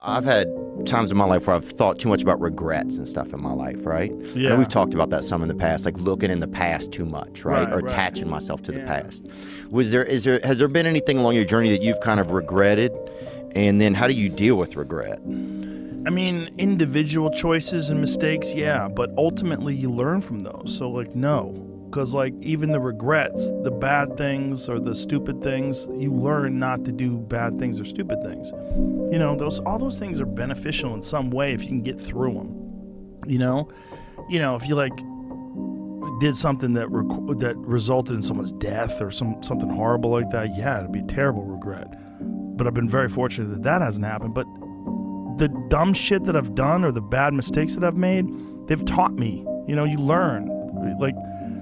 I've had times in my life where I've thought too much about regrets and stuff in my life, right? Yeah. And we've talked about that some in the past, like looking in the past too much, right? Or Right. attaching myself to the Yeah. past. Has there been anything along your journey that you've kind of regretted? And then how do you deal with regret? I mean, individual choices and mistakes, yeah, but ultimately you learn from those. So, like, no. Because, like, even the regrets, the bad things or the stupid things, you learn not to do bad things or stupid things. You know, all those things are beneficial in some way if you can get through them. You know, if you, like, did something that resulted in someone's death or something horrible like that, yeah, it'd be a terrible regret. But I've been very fortunate that hasn't happened. But the dumb shit that I've done or the bad mistakes that I've made, they've taught me. You know, you learn. Like,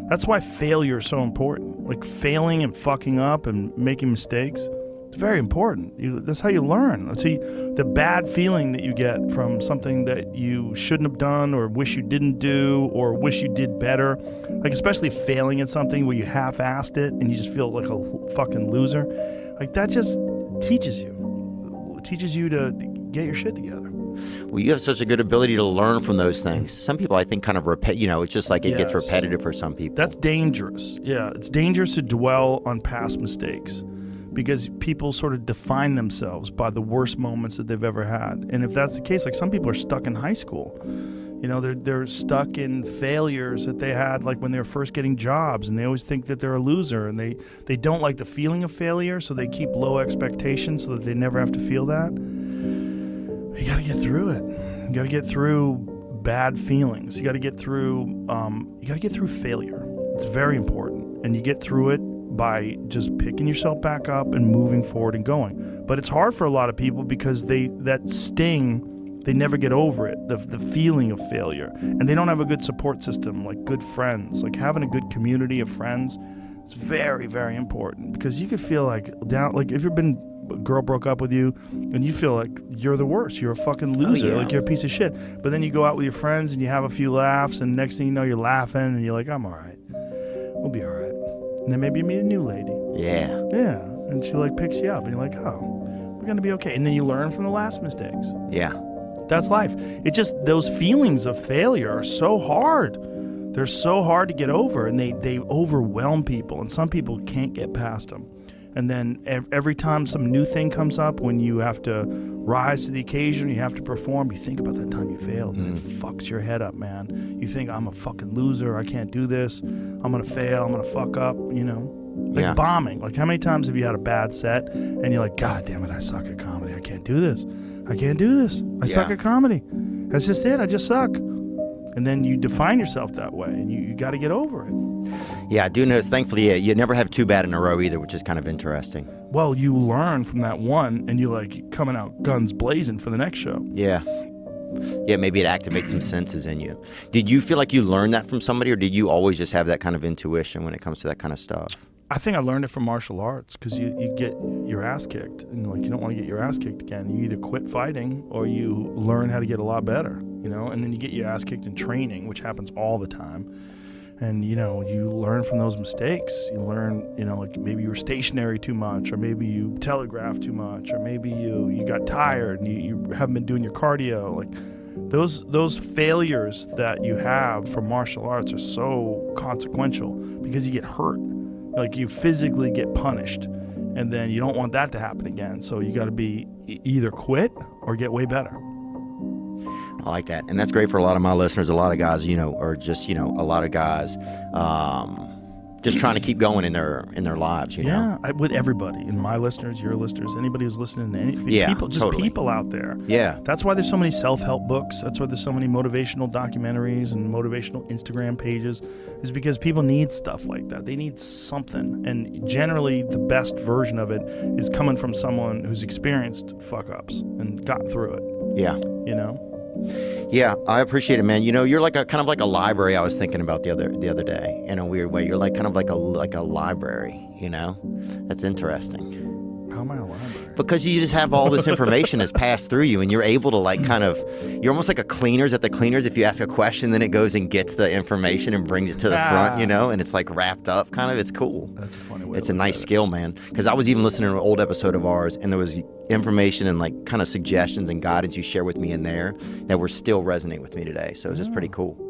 that's why failure is so important. Like, failing and fucking up and making mistakes, it's very important. That's how you learn. That's how the bad feeling that you get from something that you shouldn't have done or wish you didn't do or wish you did better. Like, especially failing at something where you half-assed it and you just feel like a fucking loser. Like, that just teaches you. It teaches you to get your shit together. Well, you have such a good ability to learn from those things. Some people, I think, kind of it's just like it gets repetitive for some people. That's dangerous. Yeah, it's dangerous to dwell on past mistakes because people sort of define themselves by the worst moments that they've ever had. And if that's the case, like, some people are stuck in high school. You know, they're stuck in failures that they had, like, when they were first getting jobs, and they always think that they're a loser, and they don't like the feeling of failure, so they keep low expectations so that they never have to feel that. You got to get through it. You got to get through bad feelings. You got to get through failure. It's very important. And you get through it by just picking yourself back up and moving forward and going. But it's hard for a lot of people because they never get over it, the feeling of failure. And they don't have a good support system, like good friends. Like, having a good community of friends is very, very important, because you could feel like down, like if a girl broke up with you and you feel like you're the worst, you're a fucking loser, like you're a piece of shit. But then you go out with your friends and you have a few laughs, and next thing you know, you're laughing and you're like, I'm all right. We'll be all right. And then maybe you meet a new lady. Yeah. Yeah. And she, like, picks you up and you're like, oh, we're going to be okay. And then you learn from the last mistakes. Yeah. That's life. It just, those feelings of failure are so hard. They're so hard to get over, and they overwhelm people, and some people can't get past them. And then every time some new thing comes up, when you have to rise to the occasion, you have to perform, you think about that time you failed, and it fucks your head up, man. You think, I'm a fucking loser, I can't do this, I'm going to fail, I'm going to fuck up, you know? Like bombing. Like, how many times have you had a bad set, and you're like, God damn it, I suck at comedy, I can't do this. I can't do this. I suck at comedy. That's just it, I just suck. And then you define yourself that way, and you got to get over it. Yeah, I do notice, thankfully, you never have too bad in a row either, which is kind of interesting. Well, you learn from that one, and you, like, coming out guns blazing for the next show. Yeah. Yeah, maybe it activates some senses in you. Did you feel like you learned that from somebody, or did you always just have that kind of intuition when it comes to that kind of stuff? I think I learned it from martial arts, because you get your ass kicked, and, like, you don't want to get your ass kicked again. You either quit fighting or you learn how to get a lot better, you know? And then you get your ass kicked in training, which happens all the time. And, you know, you learn from those mistakes. You learn, you know, like, maybe you were stationary too much, or maybe you telegraphed too much, or maybe you got tired and you haven't been doing your cardio. Like, those failures that you have from martial arts are so consequential, because you get hurt. Like, you physically get punished, and then you don't want that to happen again. So you got to be either quit or get way better. I like that. And that's great for a lot of my listeners. A lot of guys, you know, or just, you know, a lot of guys just trying to keep going in their lives, you know? Yeah, with everybody. And my listeners, your listeners, anybody who's listening to people out there. Yeah. That's why there's so many self-help books. That's why there's so many motivational documentaries and motivational Instagram pages, is because people need stuff like that. They need something. And generally, the best version of it is coming from someone who's experienced fuck-ups and got through it. Yeah. You know? Yeah, I appreciate it, man. You know, you're like kind of like a library. I was thinking about the other day in a weird way. You're like kind of like a library, you know? That's interesting. How am I a library? Because you just have all this information that's passed through you, and you're able to like kind of, you're almost like a cleaners at the cleaners. If you ask a question, then it goes and gets the information and brings it to the front, you know, and it's like wrapped up kind of. It's cool. That's a funny way. It's a nice skill, man. Because I was even listening to an old episode of ours, and there was information and like kind of suggestions and guidance you share with me in there that were still resonate with me today. So it's just pretty cool.